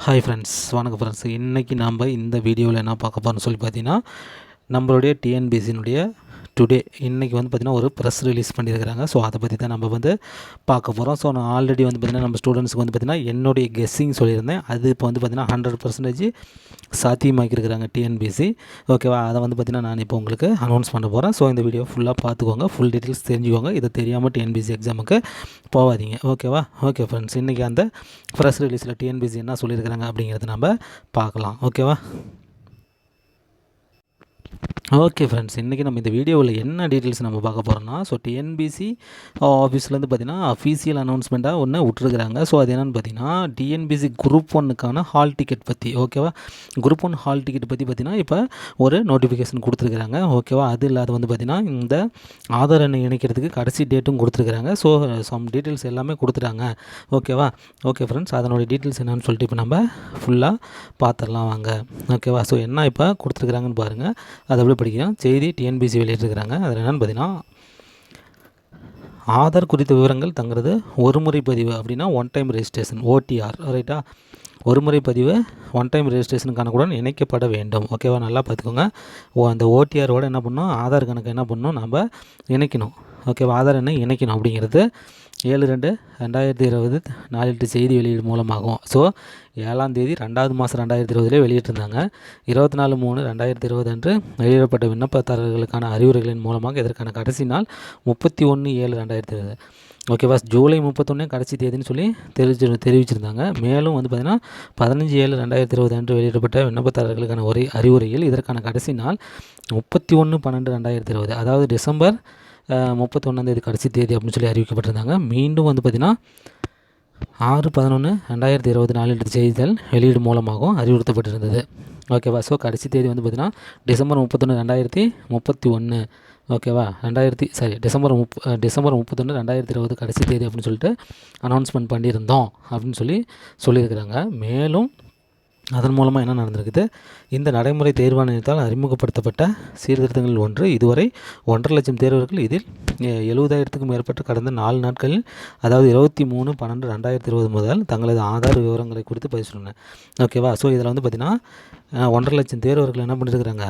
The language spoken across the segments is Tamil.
ஹாய் ஃப்ரெண்ட்ஸ், வணக்கம் ஃப்ரெண்ட்ஸ். இன்றைக்கி நாம் இந்த வீடியோவில் என்ன பார்க்க போகிறோம்னு சொல்லி பார்த்தீங்கன்னா, நம்மளுடைய டிஎன்பிசியினுடைய டுடே இன்றைக்கி பார்த்திங்கன்னா ஒரு ப்ரெஸ் ரிலீஸ் பண்ணியிருக்கிறாங்க. ஸோ அதை பற்றி தான் நம்ம பார்க்க போகிறோம். ஸோ நான் ஆல்ரெடி பார்த்திங்கன்னா நம்ம ஸ்டூடெண்ட்ஸுக்கு பார்த்திங்கன்னா என்னுடைய கெஸ்ஸிங் சொல்லியிருந்தேன். அது இப்போ பார்த்திங்கன்னா 100% சாத்தியமாக்கியிருக்கிறாங்க டிஎன்பிசி. ஓகேவா? அதை பார்த்திங்கன்னா நான் இப்போ உங்களுக்கு அனௌன்ஸ் பண்ண போகிறேன். ஸோ இந்த வீடியோ ஃபுல்லாக பார்த்துக்கோங்க, ஃபுல் டீட்டெயில்ஸ் தெரிஞ்சுக்கோங்க. இதை தெரியாமல் டிஎன்பிசி எக்ஸாமுக்கு போகாதீங்க. ஓகேவா? ஓகே ஃப்ரெண்ட்ஸ், இன்றைக்கி அந்த ப்ரெஸ் ரிலீஸில் டிஎன்பிசி என்ன சொல்லியிருக்கிறாங்க அப்படிங்கிறத நம்ம பார்க்கலாம். ஓகேவா? ஓகே ஃப்ரெண்ட்ஸ், இன்றைக்கி நம்ம இந்த வீடியோவில் என்ன டீட்டெயில்ஸ் நம்ம பார்க்க போகிறோம்னா, ஸோ டிஎன்பிசி ஆஃபீஸ்லேருந்து பார்த்திங்கன்னா அஃபீஷியல் அனௌன்ஸ்மெண்ட்டாக ஒன்று விட்டுருக்குறாங்க. ஸோ அது என்னென்னு பார்த்தீங்கன்னா, டிஎன்பிசி குரூப் 1க்கான ஹால் டிக்கெட் பற்றி. ஓகேவா? குரூப் 1 ஹால் டிக்கெட் பற்றி பார்த்திங்கன்னா இப்போ ஒரு நோட்டிஃபிகேஷன் கொடுத்துருக்குறாங்க. ஓகேவா? அது இல்லாத பார்த்திங்கன்னா இந்த ஆதார் எண்ணை இணைக்கிறதுக்கு கடைசி டேட்டும் கொடுத்துருக்குறாங்க. ஸோ சம் டீட்டெயில்ஸ் எல்லாமே கொடுத்துட்டாங்க. ஓகேவா? ஓகே ஃப்ரெண்ட்ஸ், அதனுடைய டீட்டெயில்ஸ் என்னென்னு சொல்லிட்டு இப்போ நம்ம ஃபுல்லாக பார்த்துடலாம் வாங்க. ஓகேவா? ஸோ என்ன இப்போ கொடுத்துருக்குறாங்கன்னு பாருங்கள். அதை எப்படி படிக்கலாம். செய்தி டிஎன்பிசி வெளியிட்டிருக்கிறாங்க. அதில் என்னென்னு பார்த்தீங்கன்னா, ஆதார் குறித்த விவரங்கள் தங்கிறது ஒரு முறை பதிவு அப்படின்னா ஒன் டைம் ரெஜிஸ்ட்ரேஷன் ஓடிஆர். ரைட்டா? ஒரு முறை பதிவு ஒன் டைம் ரெஜிஸ்ட்ரேஷனுக்கான கூட இணைக்கப்பட வேண்டும். ஓகேவா? நல்லா பார்த்துக்கோங்க. அந்த ஓடிஆரோட என்ன பண்ணணும், ஆதார் கணக்கு என்ன பண்ணணும், நம்ம இணைக்கணும். ஓகேவா? ஆதார் எண்ணை இணைக்கணும் அப்படிங்கிறது 7/2/2020 நாளிட்டு செய்தி வெளியீடு மூலமாகும். ஸோ 7ஆம் தேதி 2வது மாதம் 2020 வெளியிட்டிருந்தாங்க. 24/3/2020 அன்று வெளியிடப்பட்ட விண்ணப்பதாரர்களுக்கான அறிவுரைகளின் மூலமாக இதற்கான கடைசி நாள் 31/7/2020. ஓகேவா? ஜூலை 31 கடைசி தேதின்னு சொல்லி தெரிவிச்சிருந்தாங்க. மேலும் பார்த்திங்கன்னா 15/7/2020 அன்று வெளியிடப்பட்ட விண்ணப்பதாரர்களுக்கான அறிவுரையில் இதற்கான கடைசி நாள் 31/12/2020, அதாவது டிசம்பர் 31 கடைசி தேதி அப்படின்னு சொல்லி அறிவிக்கப்பட்டிருந்தாங்க. மீண்டும் பார்த்திங்கன்னா 6/11/2020 நாளில் செய்திகள் வெளியீடு மூலமாகவும் அறிவுறுத்தப்பட்டிருந்தது. ஓகேவா? ஸோ கடைசி தேதி பார்த்திங்கன்னா டிசம்பர் 31 2031. ஓகேவா? டிசம்பர் 31 2020 கடைசி தேதி அப்படின்னு சொல்லிட்டு அனௌன்ஸ்மெண்ட் பண்ணியிருந்தோம் அப்படின்னு சொல்லியிருக்கிறாங்க. மேலும் அதன் மூலமாக என்ன நடந்திருக்குது, இந்த நடைமுறை தேர்வாணையத்தால் அறிமுகப்படுத்தப்பட்ட சீர்திருத்தங்கள் ஒன்று. இதுவரை 1.5 லட்சம் தேர்வர்கள் இதில் 70,000க்கும் மேற்பட்ட கடந்த 4 நாட்களில், அதாவது 23/12/2020 முதல் தங்களது ஆதார் விவரங்களை குறித்து பதிவு சொன்னேன். ஓகேவா? ஸோ இதில் பார்த்திங்கன்னா 1.5 லட்சம் தேர்வர்கள் என்ன பண்ணியிருக்கிறாங்க,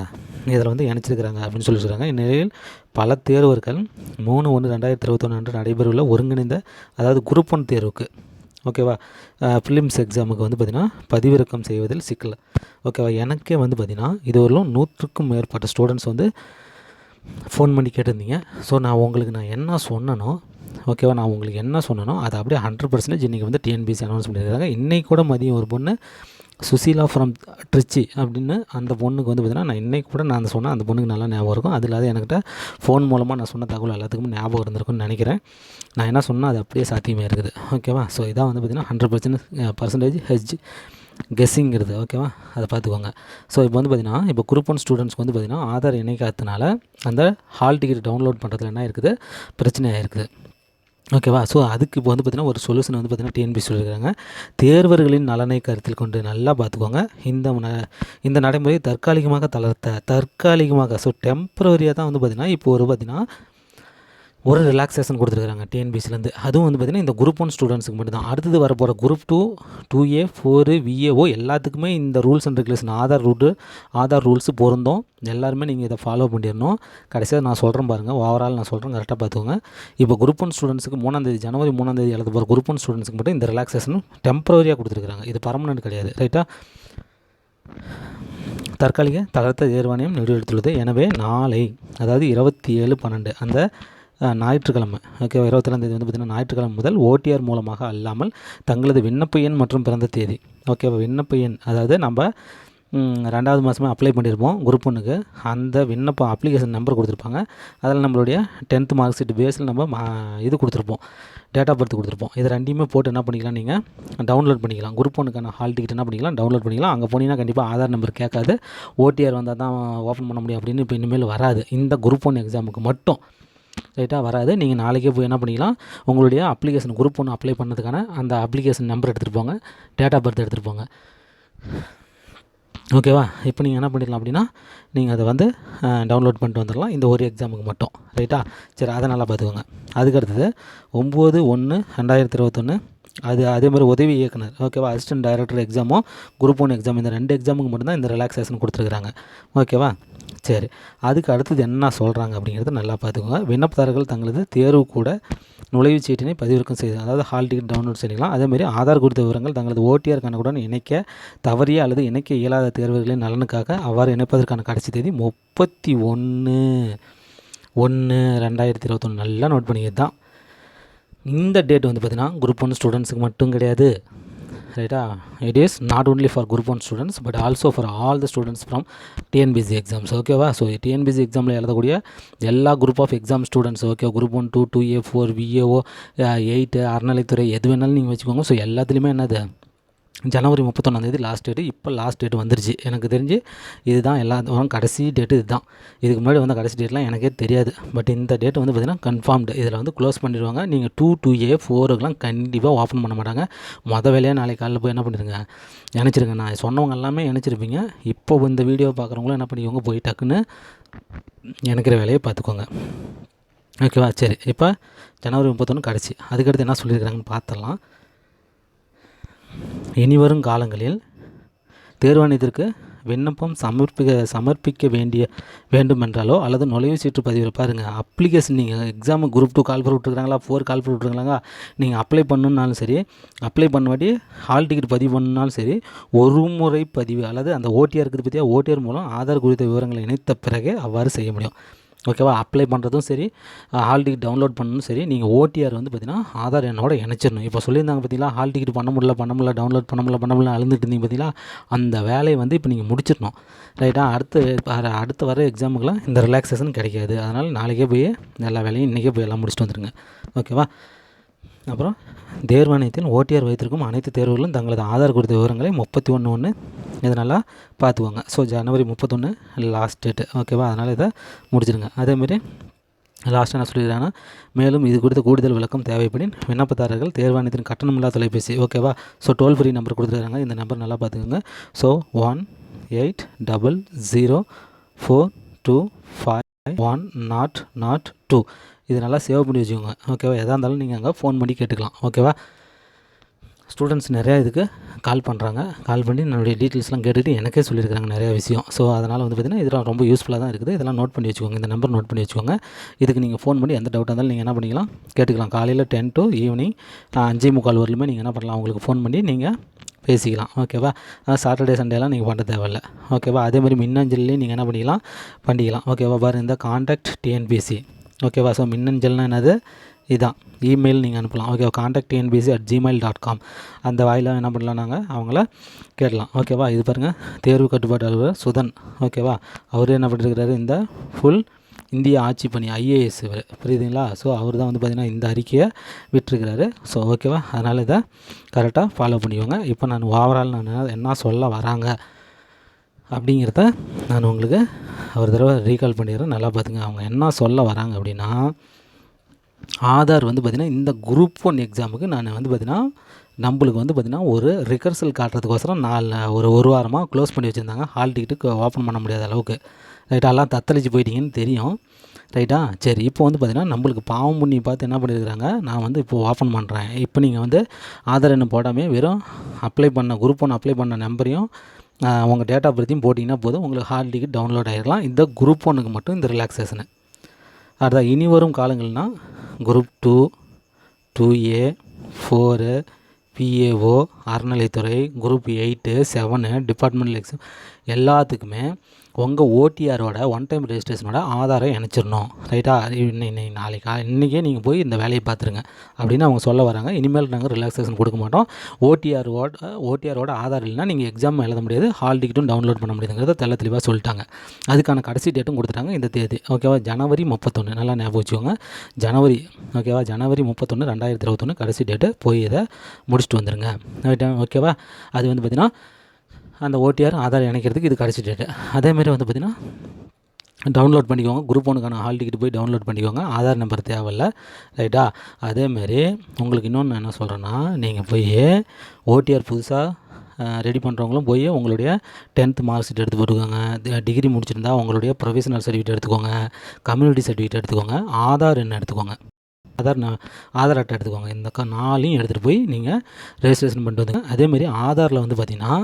இதில் இணைச்சிருக்கிறாங்க அப்படின்னு சொல்லியிருக்கிறாங்க. இந்நிலையில் பல தேர்வர்கள் 3/1/2021 அன்று நடைபெறவுள்ள ஒருங்கிணைந்த, அதாவது குரூப் 1 தேர்வுக்கு, ஓகேவா, ஃபிலிம்ஸ் எக்ஸாமுக்கு பார்த்திங்கன்னா பதிவிறக்கம் செய்வதில் சிக்கல். ஓகேவா? எனக்கே பார்த்திங்கன்னா இதுவரையிலும் 100க்கும் மேற்பட்ட ஸ்டூடெண்ட்ஸ் ஃபோன் பண்ணி கேட்டிருந்தீங்க. ஸோ நான் உங்களுக்கு என்ன சொன்னனோ, ஓகேவா, நான் உங்களுக்கு என்ன சொன்னனோ அதை அப்படியே 100% இன்றைக்கி டிஎன்பிசி அனௌன்ஸ் பண்ணியிருக்காங்க. இன்றைக்கி கூட மதியம் ஒரு பொண்ணு சுசீலா ஃப்ரம் ட்ரிச்சி அப்படின்னு அந்த பொண்ணுக்கு பார்த்திங்கன்னா, நான் இன்றைக்கி கூட நான் சொன்னேன், அந்த பொண்ணுக்கு நல்லா ஞாபகம் இருக்கும். அது இல்லாத என்கிட்ட ஃபோன் மூலமாக நான் சொன்ன தகவல் எல்லாத்துக்கும் ஞாபகம் இருந்திருக்குன்னு நினைக்கிறேன். நான் என்ன சொன்னால் அது அப்படியே சாத்தியமாக இருக்குது. ஓகேவா? ஸோ இதான் பார்த்திங்கன்னா 100% கெஸ்ஸிங்கிறது. ஓகேவா? அதை பார்த்துக்கோங்க. ஸோ இப்போ பார்த்திங்கன்னா, இப்போ குரூப் 1 ஸ்டூடெண்ட்ஸ்க்கு பார்த்திங்கன்னா ஆதார் இணைக்காததுனால அந்த ஹால் டிக்கெட் டவுன்லோட் பண்ணுறதுல என்ன இருக்குது, பிரச்சனையாக இருக்குது. ஓகேவா? ஸோ அதுக்கு இப்போ பார்த்திங்கன்னா ஒரு சொல்யூஷன் பார்த்திங்கன்னா டிஎன்பிசி சொல்லியிருக்காங்க. தேர்வர்களின் நலனை கருத்தில் கொண்டு நல்லா பார்த்துக்கோங்க. இந்த நடைமுறை தற்காலிகமாக ஸோ டெம்பரரியாக தான் பார்த்திங்கன்னா இப்போ பார்த்திங்கன்னா ஒரு ரிலாக்ஸேஷன் கொடுத்துருக்குறாங்க டிஎன்பிசிலேருந்து. அதுவும் பார்த்திங்கன்னா இந்த குரூப் 1 ஸ்டூடெண்ட்ஸுக்கு மட்டும்தான். அடுத்தது வரப்போகிற குரூப் 2, 2A, 4, VAO எல்லாத்துக்குமே இந்த rules and regulation Aadhaar rules பொருந்தும். எல்லாருமே நீங்கள் இதை ஃபாலோ பண்ணிடணும். கடைசியாக நான் சொல்கிறேன் பாருங்கள், ஓவரால் நான் சொல்கிறேன், கரெக்டாக பார்த்துக்கோங்க. இப்போ குரூப் 1 ஸ்டூடெண்ட்ஸுக்கு ஜனவரி 3 எழுத போகிற குரூப் 1 ஸ்டூடெண்ட்ஸுக்கு மட்டும் இந்த ரிலாக்ஸேஷன் டெம்பரரியாக கொடுத்துருக்குறாங்க. இது பர்மனெண்ட் கிடையாது. ரைட்டா? தற்காலிக தளர்த்த தேர்வாணையம் முடிவெடுத்துள்ளது. எனவே நாளை, அதாவது 27/12 அந்த ஞாயிற்றுக்கிழமை, ஓகேவா, 27ஆம் தேதி பார்த்திங்கன்னா ஞாயிற்றுக்கிழமை முதல் ஓடிஆர் மூலமாக அல்லாமல் தங்களது விண்ணப்ப எண் மற்றும் பிறந்த தேதி, ஓகேவா, விண்ணப்ப எண், அதாவது நம்ம 2வது மாதமே அப்ளை பண்ணியிருப்போம் குரூப் 1க்கு. அந்த விண்ணப்ப அப்ளிகேஷன் நம்பர் கொடுத்துருப்பாங்க. அதில் நம்மளுடைய 10th மார்க் ஷீட் பேஸில் நம்ம இது கொடுத்துருப்போம், டேட் ஆஃப் பர்த் கொடுத்துருப்போம். இது ரெண்டையுமே போட்டு என்ன பண்ணிக்கலாம், நீங்கள் டவுன்லோட் பண்ணிக்கலாம். குரூப் 1க்கான ஹால் டிக்கெட் என்ன பண்ணிக்கலாம், டவுன்லோட் பண்ணிக்கலாம். அங்கே போனீங்கன்னா கண்டிப்பாக ஆதார் நம்பர் கேட்காது. ஓடிஆர் வந்தால் தான் ஓப்பன் பண்ண முடியும் அப்படின்னு இப்போ இனிமேல் வராது. இந்த குரூப் 1 எக்ஸாமுக்கு மட்டும் ரைட்டாக வராது. நீங்கள் நாளைக்கே போய் என்ன பண்ணிக்கலாம், உங்களுடைய அப்ளிகேஷன் குரூப் 1 அப்ளை பண்ணதுக்கான அந்த அப்ளிகேஷன் நம்பர் எடுத்துகிட்டு போங்க, டேட் ஆஃப் பர்த் எடுத்துகிட்டு போங்க. ஓகேவா? இப்போ நீங்கள் என்ன பண்ணிடலாம் அப்படின்னா, நீங்கள் அதை டவுன்லோட் பண்ணிட்டு வந்துடலாம் இந்த ஒரு எக்ஸாமுக்கு மட்டும். ரைட்டா? சரி, அதை நல்லா பார்த்துக்கோங்க. அதுக்கடுத்தது 9/1/2021 அதே மாதிரி உதவி இயக்குனர் ஓகேவா, அசிஸ்டன்ட் டைரக்டர் எக்ஸாமும் குரூப் 1 எக்ஸாம் இந்த 2 எக்ஸாமுக்கு மட்டும்தான் இந்த ரிலாக்ஸேஷன் கொடுத்துருக்குறாங்க. ஓகேவா, சரி. அதுக்கு அடுத்தது என்ன சொல்கிறாங்க அப்படிங்கிறத நல்லா பார்த்துக்கோங்க. விண்ணப்பதாரர்கள் தங்களது தேர்வு கூட நுழைவுச் சீட்டினை பதிவிறக்கம் செய்து, அதாவது ஹால் டிக்கெட் டவுன்லோட் செய்யலாம். அதேமாதிரி ஆதார் குறித்த விவரங்கள் தங்களது ஓடிஆர் கணக்குடன் இணைக்க தவறிய அல்லது இணைக்க இயலாத தேர்வுகளின் நலனுக்காக அவ்வாறு இணைப்பதற்கான கடைசி தேதி 31/1/2021. நல்லா நோட் பண்ணிக்கிறது தான். இந்த டேட் வந்து பார்த்திங்கன்னா குரூப் 1 ஸ்டூடெண்ட்ஸுக்கு மட்டும் கிடையாது, ரைட்டா. It is not only for group 1 students but also for all the students from TNPSC exams. ஓகேவா, ஸோ டிஎன்பிசி எக்ஸாமில் எழுதக்கூடிய எல்லா group of exam students, okay, group 1, 2, 2A, 4, VAO, 8 அறநிலைத்துறை எது வேணாலும் நீங்கள் வச்சுக்கோங்க. ஸோ எல்லாத்துலேயுமே என்னது ஜனவரி 31 லாஸ்ட் டேட்டு. இப்போ லாஸ்ட் டேட்டு வந்துருச்சு. எனக்கு தெரிஞ்சு இதுதான் எல்லா கடைசி டேட்டு இதுதான். இதுக்கு முன்னாடி வந்த கடைசி டேட்லாம் எனக்கே தெரியாது. பட் இந்த டேட்டு வந்து பார்த்திங்கன்னா கன்ஃபார்ம்டு. இதில் வந்து க்ளோஸ் பண்ணிடுவாங்க. நீங்கள் 2, 2A, 4க்குலாம் கண்டிப்பாக ஓப்பன் பண்ண மாட்டாங்க. வேலையாக நாளைக்கு காலையில் போய் என்ன பண்ணிடுங்க, நினச்சிருங்க. நான் சொன்னவங்க எல்லாமே நினச்சிருப்பீங்க. இப்போ இந்த வீடியோ பார்க்குறவங்களும் என்ன பண்ணிக்கோங்க, போய் டக்குன்னு நினைக்கிற வேலையை பார்த்துக்கோங்க. ஓகேவா, சரி. இப்போ ஜனவரி 31 கடைசி. அதுக்கடுத்து என்ன சொல்லியிருக்கிறாங்கன்னு பார்த்துடலாம். இனிவரும் காலங்களில் தேர்வாணையத்திற்கு விண்ணப்பம் சமர்ப்பிக்க வேண்டுமென்றாலோ அல்லது நுழைவுச் சீட்டு பதிவில் பாருங்கள், அப்ளிகேஷன் நீங்கள் எக்ஸாமு குரூப் 2 கால் பண்ணி விட்டுருக்காங்களா, 4 கால் பண்ணி விட்டுருக்காங்களா, நீங்கள் அப்ளை பண்ணணுன்னாலும் சரி, அப்ளை பண்ணவாட்டி ஹால் டிக்கெட் பதிவு பண்ணணுன்னாலும் சரி, ஒரு முறை பதிவு அல்லது அந்த ஓடிஆர் இருக்குது பற்றியா, ஓடிஆர் மூலம் ஆதார் குறித்த விவரங்களை இணைத்த பிறகே அவ்வாறு செய்ய முடியும். ஓகேவா, அப்ளை பண்ணுறதும் சரி, ஹால் டிக்கெட் டவுன்லோட் பண்ணணும் சரி, நீங்கள் ஓடிஆர் வந்து பார்த்திங்கன்னா ஆதார் எண்ணோட இணைச்சிடணும். இப்போ சொல்லியிருந்தாங்க பார்த்தீங்களா, ஹால் டிக்கெட் பண்ண முடியல டவுன்லோட் பண்ண முடியல அழுந்துட்டு இருந்தீங்க பார்த்தீங்களா, அந்த வேலையை வந்து இப்போ நீங்கள் முடிச்சிடணும். ரைட்டா, அடுத்து வர எக்ஸாமுக்கெலாம் இந்த ரிலாக்ஸேஷன் கிடைக்காது. அதனால் நாளைக்கே போய் எல்லா வேலையும் இன்றைக்கே போய் எல்லாம் முடிச்சுட்டு வந்துடுங்க. ஓகேவா, அப்புறம் தேர்வாணையத்தில் ஓடிஆர் வைத்திருக்கும் அனைத்து தேர்வுகளும் தங்களது ஆதார் குறித்த விவரங்களை 31/1 இதனால் பார்த்துக்கோங்க. ஸோ ஜனவரி 31 லாஸ்ட் டேட்டு. ஓகேவா, அதனால் இதை முடிச்சிடுங்க. அதேமாரி லாஸ்ட்டாக என்ன சொல்லிடுறாங்கன்னா, மேலும் இது குறித்த கூடுதல் விளக்கம் தேவைப்படின் விண்ணப்பதாரர்கள் தேர்வாணையத்தின் கட்டணமில்லா தொலைபேசி, ஓகேவா, ஸோ டோல் ஃப்ரீ நம்பர் கொடுத்துருக்காங்க. இந்த நம்பர் நல்லா பார்த்துக்கோங்க. ஸோ 1800425102 இது நல்லா சேவ் பண்ணி வச்சுக்கோங்க. ஓகேவா, எதாக இருந்தாலும் நீங்கள் அங்கே ஃபோன் பண்ணி கேட்டுக்கலாம். ஓகேவா, ஸ்டூடெண்ட்ஸ் நிறையா இதுக்கு கால் பண்ணுறாங்க. கால் பண்ணி என்னுடைய டீட்டெயில்ஸ்லாம் கேட்டுட்டு எனக்கே சொல்லியிருக்காங்க நிறையா விஷயம். ஸோ அதனால் வந்து பார்த்திங்கன்னா இதெல்லாம் ரொம்ப யூஸ்ஃபுல்லாக தான் இருக்குது. இதெல்லாம் நோட் பண்ணி வச்சுக்கோங்க. இந்த நம்பர் நோட் பண்ணி வச்சுக்கோங்க. இதுக்கு நீங்கள் ஃபோன் பண்ணி எந்த டவுட்டாக இருந்தாலும் நீங்கள் என்ன பண்ணிக்கலாம், கேட்டுக்கலாம். காலையில் 10 to ஈவினிங் 5:45 வரலுமே நீங்கள் என்ன பண்ணலாம், உங்களுக்கு ஃபோன் பண்ணி நீங்கள் பேசிக்கலாம். ஓகேவா, சாட்டர்டே சண்டேலாம் நீங்கள் பண்ண தேவையில்லை. ஓகேவா, அதேமாதிரி மின்னஞ்சல்லையும் நீங்கள் என்ன பண்ணிக்கலாம். ஓகேவா, பாரு இந்த கான்டாக்ட் டிஎன்பிசி. ஓகேவா, ஸோ மின்னஞ்சல்னால் என்னது, இதுதான் இமெயில் நீங்கள் அனுப்பலாம். ஓகேவா, contactnbc@gmail.com அந்த வாயிலாக என்ன பண்ணலாம், நாங்கள் அவங்கள கேட்கலாம். ஓகேவா, இது பாருங்கள் தேர்வு கட்டுப்பாட்டு அலுவலர் சுதன். ஓகேவா, அவர் என்ன பண்ணிருக்கிறாரு, இந்த ஃபுல் இந்திய ஆட்சி பணி IAS இவர், புரியுதுங்களா. ஸோ அவர் தான் வந்து பார்த்திங்கன்னா இந்த அறிக்கையை விட்டுருக்கிறாரு. ஸோ ஓகேவா, அதனால் இதை கரெக்டாக ஃபாலோ பண்ணிக்கோங்க. இப்போ நான் ஓவரால் என்ன சொல்ல வராங்க அப்படிங்கிறத நான் உங்களுக்கு ஒரு தடவை ரீகால் பண்ணிடுறேன். நல்லா பார்த்துங்க. அவங்க என்ன சொல்ல வராங்க அப்படின்னா, ஆதார் வந்து பார்த்திங்கன்னா இந்த குரூப் 1 எக்ஸாமுக்கு நான் வந்து பார்த்திங்கன்னா நம்மளுக்கு வந்து பார்த்திங்கன்னா ஒரு ரிகர்சல் காட்டுறதுக்கோசரம் ஒரு வாரமாக க்ளோஸ் பண்ணி வச்சுருந்தாங்க. ஹால் டிக்கெட்டுக்கு ஓப்பன் பண்ண முடியாத அளவுக்கு. ரைட்டா, எல்லாம் தத்தளிச்சு போயிட்டீங்கன்னு தெரியும். ரைட்டா, சரி. இப்போ வந்து பார்த்திங்கன்னா நம்மளுக்கு பாவம் பண்ணி பார்த்து என்ன பண்ணியிருக்கிறாங்க, நான் வந்து இப்போது ஓப்பன் பண்ணுறேன். இப்போ நீங்கள் வந்து ஆதார் எண்ணை போடாமே வெறும் குரூப் 1 அப்ளை பண்ண நம்பரையும் உங்கள் டேட் ஆஃப் பர்த்தையும் போட்டிங்கன்னா போதும், உங்களுக்கு ஹால் டிக்கெட் டவுன்லோட் ஆகிடலாம். இந்த குரூப் 1க்கு மட்டும் இந்த ரிலாக்ஸேஷனு. அதுதான் இனி வரும் காலங்கள்னால் குரூப் 2, 2A, 4, PAO, அறநிலைத்துறை, குரூப் 8, 7 டிபார்ட்மெண்டல் எக்ஸாம் எல்லாத்துக்குமே உங்கள் ஓடிஆரோட ஒன் டைம் ரெஜிஸ்ட்ரேஷனோட ஆதாரை இணைச்சிடணும். ரைட்டா, இன்றைக்கே நீங்கள் போய் இந்த வேலையை பார்த்துருங்க அப்படின்னு அவங்க சொல்ல வராங்க. இனிமேல் நாங்கள் ரிலாக்ஸேஷன் கொடுக்க மாட்டோம். ஓடிஆரோட ஆதார் இல்லைனா நீங்கள் எக்ஸாம் எழுத முடியாது, ஹால் டிக்கெட்டும் டவுன்லோட் பண்ண முடியாதுங்கிறத தெளிவாக சொல்லிட்டாங்க. அதுக்கான கடைசி டேட்டும் கொடுத்துட்டாங்க, இந்த தேதி. ஓகேவா, ஜனவரி 31 நல்லா ஞாபகம் வச்சுக்கோங்க. ஓகேவா, ஜனவரி 31 2021 கடைசி டேட்டு. போய் இதை முடிச்சுட்டு வந்துடுங்க. ரைட்டா, ஓகேவா. அது வந்து பார்த்திங்கன்னா அந்த ஓடிஆர் ஆதார் இணைக்கிறதுக்கு இது கடைசி டேட்டு. அதேமாரி வந்து பார்த்திங்கன்னா டவுன்லோட் பண்ணிக்கோங்க. குரூப் 1க்கான ஹால் டிக்கெட் போய் டவுன்லோட் பண்ணிக்கோங்க. ஆதார் நம்பர் தேவையில்லை. ரைட்டா, அதேமாரி உங்களுக்கு இன்னொன்று என்ன சொல்கிறேன்னா, நீங்கள் போய் ஓடிஆர் புதுசாக ரெடி பண்ணுறவங்களும் போய் உங்களுடைய 10th மார்க் ஷீட் எடுத்து போட்டுக்கோங்க. டிகிரி முடிச்சிருந்தா உங்களுடைய ப்ரொஃபஷனல் சர்டிஃபிகேட் எடுத்துக்கோங்க, கம்யூனிட்டி சர்டிஃபிகேட் எடுத்துக்கோங்க, ஆதார் எண்ணை எடுத்துக்கோங்க. ஆதார் அட்டை எடுத்துக்கோங்க. இந்த 4 எடுத்துகிட்டு போய் நீங்கள் ரெஜிஸ்ட்ரேஷன் பண்ணிட்டு வந்துங்க. அதேமாரி ஆதாரில் வந்து பார்த்திங்கன்னா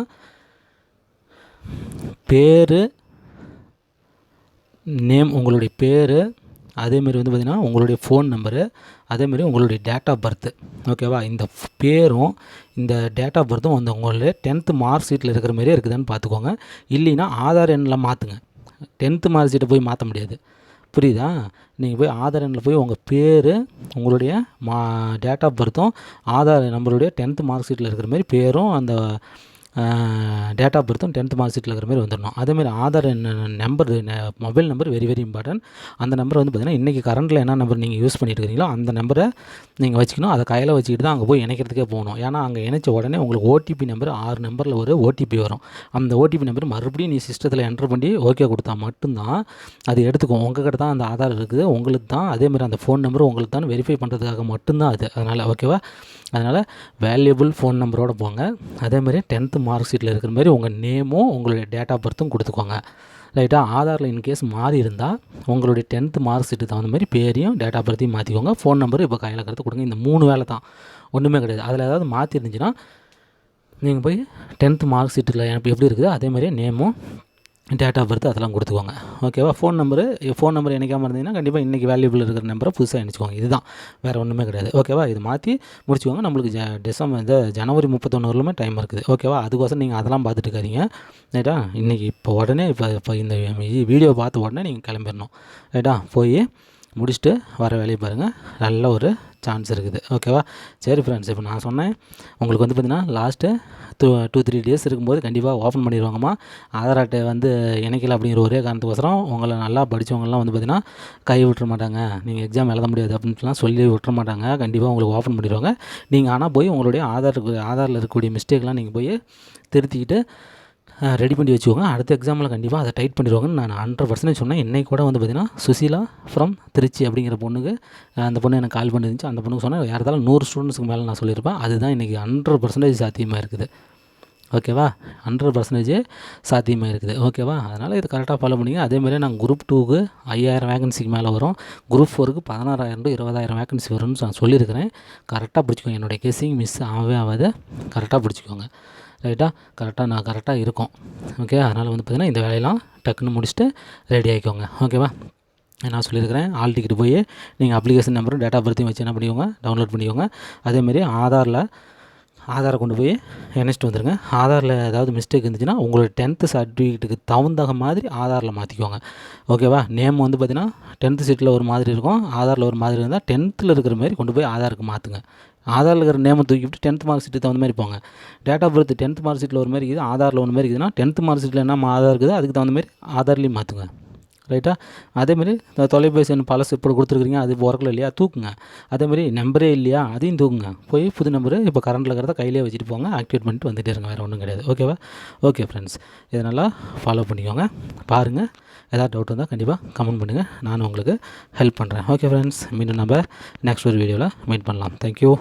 பேர், நேம், உங்களுடைய பேர், அதேமாரி வந்து பார்த்திங்கன்னா உங்களுடைய ஃபோன் நம்பரு, அதேமாரி உங்களுடைய டேட் ஆஃப் பர்த்து. ஓகேவா? இந்த பேரும் இந்த டேட் ஆஃப் பர்த்தும் வந்து உங்களுடைய 10th மார்க் ஷீட்டில் இருக்கிற மாதிரியே இருக்குதுன்னு பார்த்துக்கோங்க. இல்லைன்னா ஆதார் எண்ணில் மாற்றுங்க. 10th மார்க் ஷீட்டை போய் மாற்ற முடியாது. புரியுதா? நீங்கள் போய் ஆதார் எண்ணில் போய் உங்கள் பேர், உங்களுடைய டேட் ஆஃப் பர்த்தும் ஆதார் நம்மளுடைய 10th மார்க் ஷீட்டில் இருக்கிற மாதிரி பேரும் அந்த டேட் ஆஃப் பர்த்தும் 10th மார்க் ஷீட்டில் இருக்கிற மாதிரி வந்துடணும். அதேமாதிரி Aadhaar number, mobile number very very important. அந்த நம்பர் வந்து பார்த்திங்கன்னா இன்றைக்கி கரண்ட்டில் என்ன நம்பர் நீங்கள் யூஸ் பண்ணிட்டு இருக்கிறீங்களோ அந்த நம்பரை நீங்கள் வச்சுக்கணும். அதை கையில் வச்சுக்கிட்டு தான் அங்கே போய் இணைக்கிறதுக்கே போகணும். ஏன்னா அங்கே இணைச்ச உடனே உங்களுக்கு ஓடிபி நம்பர் 6 நம்பரில் ஒரு ஓடிபி வரும். அந்த ஓடிபி நம்பர் மறுபடியும் நீ சிஸ்டத்தில் என்ட்ரு பண்ணி ஓகே கொடுத்தா மட்டும்தான் அது எடுத்துக்கும். உங்கள்கிட்ட தான் அந்த ஆதார் இருக்குது, உங்களுக்கு தான். அதேமாதிரி அந்த ஃபோன் நம்பர் உங்களுக்கு தான் வெரிஃபை பண்ணுறதுக்காக மட்டும்தான் அது. அதனால் ஓகேவா? அதனால் வேல்யூபிள் ஃபோன் நம்பரோடு போங்க. அதேமாதிரி 10th மார்க் ஷீட்டில் இருக்கிற மாதிரி உங்கள் நேமும் உங்களுடைய டேட் ஆஃப் பர்த்தும் கொடுத்துக்கோங்க. ரைட்டாக? ஆதாரில் இன்கேஸ் மாறி இருந்தால் உங்களுடைய 10th மார்க் ஷீட்டுக்கு தகுந்த மாதிரி பேரையும் டேட் ஆஃப் பர்த்தையும் மாற்றிக்கோங்க. ஃபோன் நம்பரும் இப்போ கையில் கருத்து கொடுங்க. இந்த 3 வேலை தான், ஒன்றுமே கிடையாது. அதில் ஏதாவது மாற்றி இருந்துச்சுன்னா நீங்கள் போய் 10th மார்க் ஷீட்டில் எனக்கு எப்படி இருக்குதோ அதே மாதிரியே நேமும் டேட் ஆஃப் பர்த் அதெல்லாம் கொடுத்துக்கோங்க. ஓகேவா? ஃபோன் நம்பர் இணைக்காமல் இருந்தீங்கன்னா கண்டிப்பாக இன்றைக்கி வேல்யூபிள் இருக்கிற நம்பரை புதுசாக இணைச்சிக்கோங்க. இதுதான், வேறு ஒன்றுமே கிடையாது. ஓகேவா? இது மாற்றி முடிச்சுக்கோங்க. நம்மளுக்கு ஜனவரி 31 வரலுமே டைம் இருக்குது. ஓகேவா? அதுக்கோசரம் நீங்கள் அதெல்லாம் பார்த்துட்டு இருக்காதீங்க. ரைட்டா? இன்றைக்கி இப்போ இந்த வீடியோ பார்த்த உடனே நீங்கள் கிளம்பிடணும். ரைட்டா? போய் முடிச்சுட்டு வர வேலையை பாருங்கள். நல்ல ஒரு சான்ஸ் இருக்குது. ஓகேவா? சரி ஃப்ரெண்ட்ஸ், இப்போ நான் சொன்னேன் உங்களுக்கு வந்து பார்த்திங்கன்னா லாஸ்ட்டு 2-3 டேஸ் இருக்கும்போது கண்டிப்பாக ஓப்பன் பண்ணிடுவாங்கம்மா. ஆதார் அட்டை வந்து இணைக்கல அப்படிங்கிற ஒரே காரணத்துக்கோசரம் உங்களை நல்லா படித்தவங்கலாம் வந்து பார்த்திங்கன்னா கை விட்டுற மாட்டாங்க, நீங்கள் எக்ஸாம் எழுத முடியாது அப்படின்ட்டுலாம் சொல்லி விட்டுற மாட்டாங்க. கண்டிப்பாக உங்களுக்கு ஓப்பன் பண்ணிடுவாங்க. நீங்கள் ஆனால் போய் உங்களுடைய ஆதாரில் இருக்கக்கூடிய மிஸ்டேக்லாம் நீங்கள் போய் திருத்திக்கிட்டு ரெடி பண்ணி வச்சுக்கோங்க. அடுத்த எக்ஸாமில் கண்டிப்பாக அதை டைட் பண்ணிடுவாங்கன்னு நான் 100% சொன்னேன். இன்றைக்கி கூட வந்து பார்த்திங்கன்னா சுசீலா ஃப்ரம் திருச்சி அப்படிங்கிற பொண்ணுக்கு, அந்த பொண்ணு எனக்கு கால் பண்ணிருந்துச்சு. அந்த பொண்ணுக்கு சொன்னேன் யாராலும் 100 ஸ்டூடெண்ட்ஸுக்கு மேலே நான் சொல்லியிருப்பேன். அதுதான் இன்றைக்கி 100% சாத்தியமாக இருக்குது. ஓகேவா? 100% சாத்தியமாக இருக்குது. ஓகேவா? அதனால் இது கரெக்டாக ஃபாலோ பண்ணிங்க. அதேமாதிரி நாங்கள் குரூப் 2க்கு 5000 வேகன்சிக்கு மேலே வரும். குரூப் 4க்கு 16,000 to 20,000 வேகன்சி வரும்னு நான் சொல்லியிருக்கிறேன். கரெக்டாக பிடிச்சிக்கோங்க. என்னுடைய கெஸ்ஸிங் மிஸ் ஆகாது. கரெக்டாக பிடிச்சிக்கோங்க. ரைட்டா? கரெக்டாக இருக்கும். ஓகே? அதனால் வந்து பார்த்திங்கன்னா இந்த வேலையெல்லாம் டக்குன்னு முடிச்சுட்டு ரெடி ஆகிக்கோங்க. ஓகேவா? நான் சொல்லியிருக்கிறேன், ஆல் டிக்கெட் போய் நீங்கள் அப்ளிகேஷன் நம்பரும் டேட் ஆஃப் பர்த்தையும் வச்சு என்ன பண்ணிக்கோங்க, டவுன்லோட் பண்ணிக்கோங்க. அதேமாரி ஆதாரை கொண்டு போய் இணைச்சிட்டு வந்துடுங்க. ஆதாரில் ஏதாவது மிஸ்டேக் இருந்துச்சுன்னா உங்களோட 10th சர்டிஃபிகேட்டுக்கு தகுந்த மாதிரி ஆதாரில் மாற்றிக்கோங்க. ஓகேவா? நேம் வந்து பார்த்திங்கன்னா 10th சீட்டில் ஒரு மாதிரி இருக்கும், ஆதாரில் ஒரு மாதிரி இருந்தால் 10th இருக்கிற மாதிரி கொண்டு போய் ஆதாருக்கு மாற்றுங்க. ஆதாரில் இருக்கிற நேமை தூக்கிவிட்டு 10th மார்க் ஷீட்டுக்கு தகுந்த மாதிரி போங்க. Date of birth 10th mark ஷீட்டில் ஒரு மாதிரி இருக்குது, ஆதாரில் ஒரு மாதிரி இருக்குதுன்னா 10th மார்க் ஷீட்டில் என்ன ஆதார் இருக்குது அதுக்கு தகுந்த மாதிரி ஆதார்லேயும் மாற்றுங்க. ரைட்டா? அதேமாரி தொலைபேசி எண் பழசு இப்போ கொடுத்துருக்குறீங்க, அது ஒர்க்கில் இல்லையா, தூக்குங்க. அதேமாதிரி நம்பரே இல்லையா, அதையும் தூக்குங்க. போய் புது நம்பரு இப்போ கரண்டில் இருக்கிறத கையிலே வச்சுட்டு போங்க. ஆக்டிவேட் பண்ணிட்டு வந்துகிட்டே இருங்க. வேறு ஒன்றும் கிடையாது. ஓகேவா? ஓகே ஃப்ரெண்ட்ஸ், இதை நல்லா ஃபாலோ பண்ணிக்கோங்க. பாருங்கள். ஏதாவது டவுட் இருந்தால் கண்டிப்பாக கமெண்ட் பண்ணுங்கள். நான் உங்களுக்கு ஹெல்ப் பண்ணுறேன். ஓகே ஃப்ரெண்ட்ஸ், மீண்டும் நம்ம நெக்ஸ்ட் ஒரு வீடியோவில் மீட் பண்ணலாம். தேங்க்யூ.